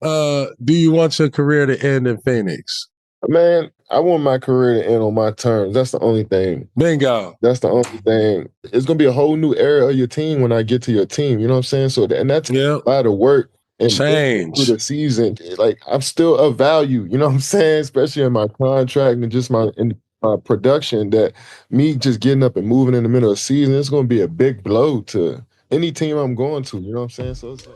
do you want your career to end in Phoenix? Man, I want my career to end on my terms. That's the only thing. Bingo. That's the only thing. It's going to be a whole new era of your team when I get to your team. You know what I'm saying? So, and that's a lot of work and change through the season. Like, I'm still of value. You know what I'm saying? Especially in my contract and just my production. That me just getting up and moving in the middle of the season, it's going to be a big blow to any team I'm going to. You know what I'm saying? So it's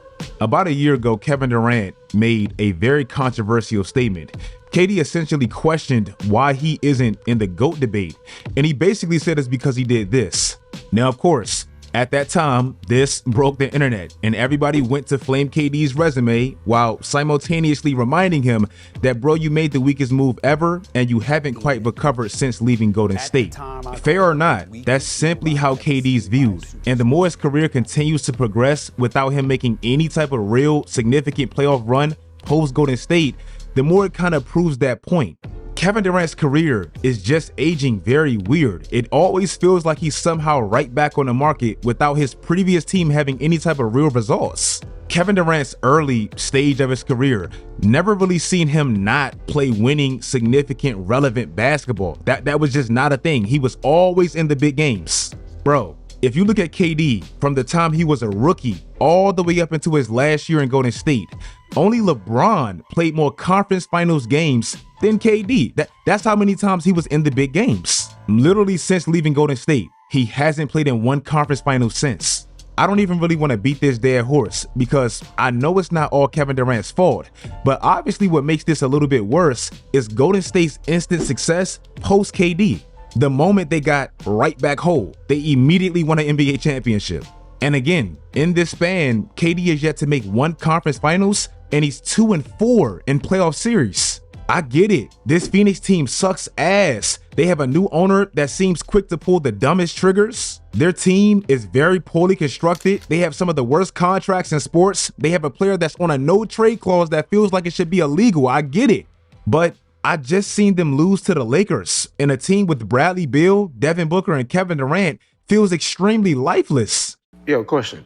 about a year ago, Kevin Durant made a very controversial statement. KD essentially questioned why he isn't in the GOAT debate, and he basically said it's because he did this. Now, of course, at that time, this broke the internet, and everybody went to flame KD's resume while simultaneously reminding him that, bro, you made the weakest move ever, and you haven't quite recovered since leaving Golden State. Fair or not, that's simply how KD's viewed, and the more his career continues to progress without him making any type of real significant playoff run post Golden State, the more it kind of proves that point. Kevin Durant's career is just aging very weird. It always feels like he's somehow right back on the market without his previous team having any type of real results. Kevin Durant's early stage of his career, never really seen him not play winning, significant, relevant basketball. That was just not a thing. He was always in the big games. Bro, if you look at KD from the time he was a rookie all the way up into his last year in Golden State, only LeBron played more conference finals games than KD. That's how many times he was in the big games. Literally since leaving Golden State, he hasn't played in one conference final since. I don't even really want to beat this dead horse because I know it's not all Kevin Durant's fault, but obviously what makes this a little bit worse is Golden State's instant success post KD. The moment they got right back whole, they immediately won an NBA championship. And again, in this span, KD is yet to make one conference finals, and he's 2-4 in playoff series. I get it. This Phoenix team sucks ass. They have a new owner that seems quick to pull the dumbest triggers. Their team is very poorly constructed. They have some of the worst contracts in sports. They have a player that's on a no trade clause that feels like it should be illegal. I get it. But I just seen them lose to the Lakers, and a team with Bradley Beal, Devin Booker, and Kevin Durant feels extremely lifeless. Yo, question.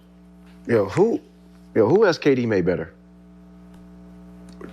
Who has KD made better?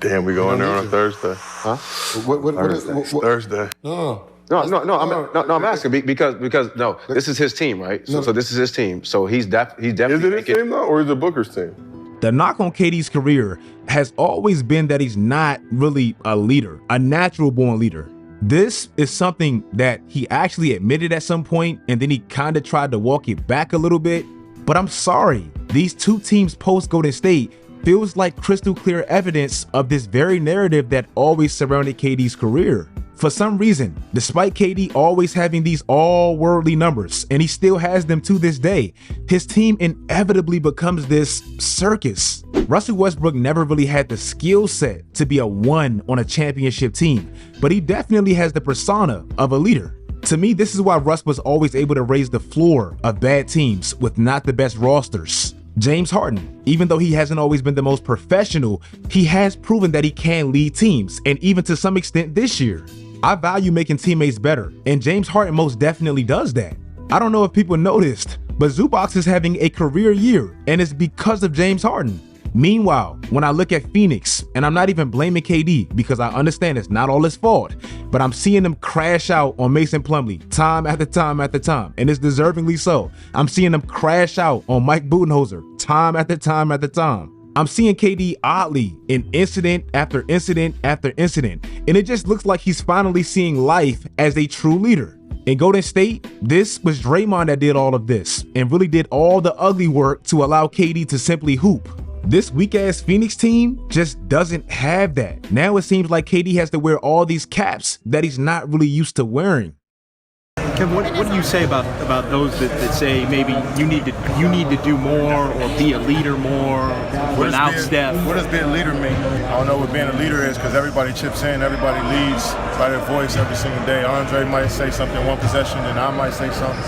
Damn, we going there on a Thursday. Huh? What is Thursday. No, I'm asking because no, this is his team, right? So this is his team. So he's definitely. Is it his team though, or is it Booker's team? The knock on KD's career has always been that he's not really a leader, a natural born leader. This is something that he actually admitted at some point, and then he kind of tried to walk it back a little bit. But I'm sorry, these two teams post Golden State feels like crystal clear evidence of this very narrative that always surrounded KD's career. For some reason, despite KD always having these all-worldly numbers, and he still has them to this day, his team inevitably becomes this circus. Russell Westbrook never really had the skill set to be a one on a championship team, but he definitely has the persona of a leader. To me, this is why Russ was always able to raise the floor of bad teams with not the best rosters. James Harden, even though he hasn't always been the most professional, he has proven that he can lead teams, and even to some extent this year. I value making teammates better, and James Harden most definitely does that. I don't know if people noticed, but Zubac is having a career year, and it's because of James Harden. Meanwhile, when I look at Phoenix, and I'm not even blaming KD because I understand it's not all his fault, but I'm seeing them crash out on Mason Plumlee time after time after time, and it's deservingly so. I'm seeing them crash out on Mike Budenholzer time after time after time. I'm seeing KD oddly in incident after incident after incident, and it just looks like he's finally seeing life as a true leader. In Golden State, this was Draymond that did all of this and really did all the ugly work to allow KD to simply hoop. This weak-ass Phoenix team just doesn't have that. Now it seems like KD has to wear all these caps that he's not really used to wearing. Kevin, what do you say about those that say maybe you need to do more or be a leader more without Steph? What does being a leader mean? I don't know what being a leader is because everybody chips in, everybody leads by their voice every single day. Andre might say something one possession, and I might say something.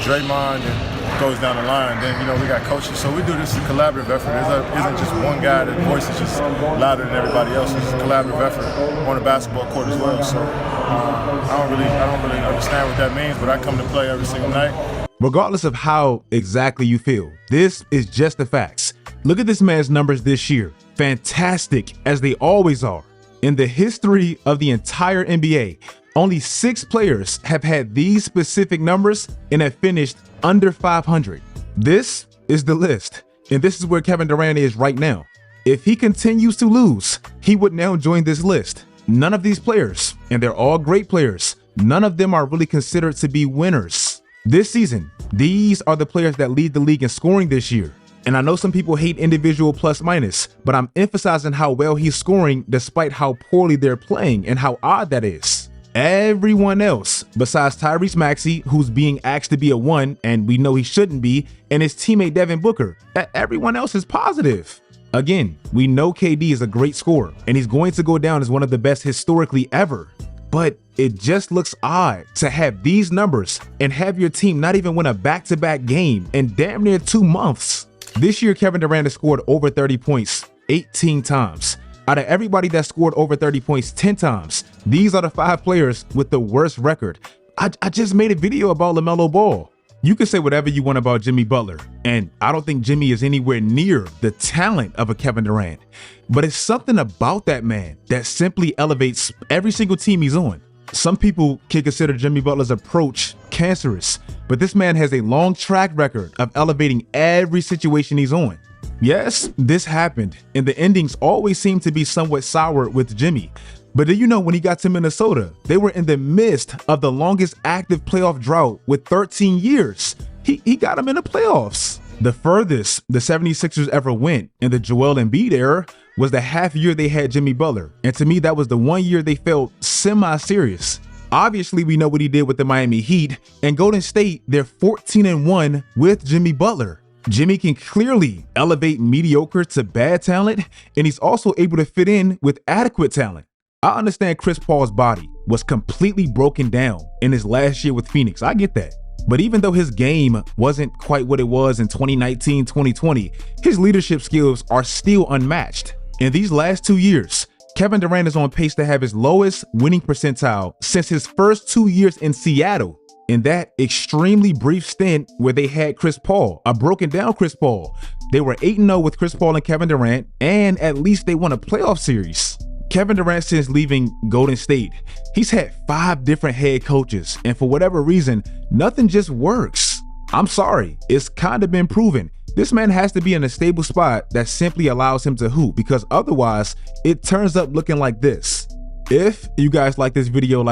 Draymond, and goes down the line. Then, we got coaches. So we do this as a collaborative effort. It isn't just one guy that voice is just louder than everybody else. It's a collaborative effort on the basketball court as well. So I don't really understand what that means, but I come to play every single night. Regardless of how exactly you feel, this is just the facts. Look at this man's numbers this year. fantastic as they always are. In the history of the entire NBA, only 6 players have had these specific numbers and have finished under 500. This is the list, and this is where Kevin Durant is right now. If he continues to lose, he would now join this list. None of these players, and they're all great players, none of them are really considered to be winners. This season, these are the players that lead the league in scoring this year. And I know some people hate individual plus minus, but I'm emphasizing how well he's scoring despite how poorly they're playing and how odd that is. Everyone else, besides Tyrese Maxey, who's being asked to be a 1, and we know he shouldn't be, and his teammate Devin Booker, everyone else is positive. Again, we know KD is a great scorer, and he's going to go down as one of the best historically ever. But it just looks odd to have these numbers and have your team not even win a back-to-back game in damn near 2 months. This year, Kevin Durant has scored over 30 points 18 times. Out of everybody that scored over 30 points 10 times, these are the 5 players with the worst record. I just made a video about LaMelo Ball. You can say whatever you want about Jimmy Butler, and I don't think Jimmy is anywhere near the talent of a Kevin Durant, but it's something about that man that simply elevates every single team he's on. Some people can consider Jimmy Butler's approach cancerous, but this man has a long track record of elevating every situation he's on. Yes, this happened, and the endings always seem to be somewhat sour with Jimmy. But do you know when he got to Minnesota, they were in the midst of the longest active playoff drought with 13 years. He got them in the playoffs. The furthest the 76ers ever went in the Joel Embiid era was the half year they had Jimmy Butler. And to me, that was the 1 year they felt semi-serious. Obviously, we know what he did with the Miami Heat, and Golden State, they're 14-1 with Jimmy Butler. Jimmy can clearly elevate mediocre to bad talent, and he's also able to fit in with adequate talent. I understand Chris Paul's body was completely broken down in his last year with Phoenix. I get that. But even though his game wasn't quite what it was in 2019, 2020, his leadership skills are still unmatched. In these last 2 years, Kevin Durant is on pace to have his lowest winning percentile since his first 2 years in Seattle. In that extremely brief stint where they had Chris Paul, a broken down Chris Paul, they were 8-0 with Chris Paul and Kevin Durant, and at least they won a playoff series. Kevin Durant, since leaving Golden State, he's had 5 different head coaches, and for whatever reason, nothing just works. I'm sorry, it's kind of been proven. This man has to be in a stable spot that simply allows him to hoop, because otherwise it turns up looking like this. If you guys like this video,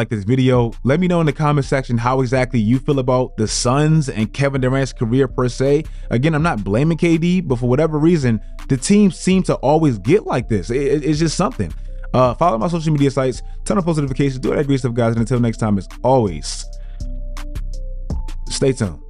let me know in the comment section how exactly you feel about the Suns and Kevin Durant's career per se. Again, I'm not blaming KD, but for whatever reason, the teams seem to always get like this. It's just something. Follow my social media sites, turn on post notifications, do all that great stuff, guys. And until next time, as always, stay tuned.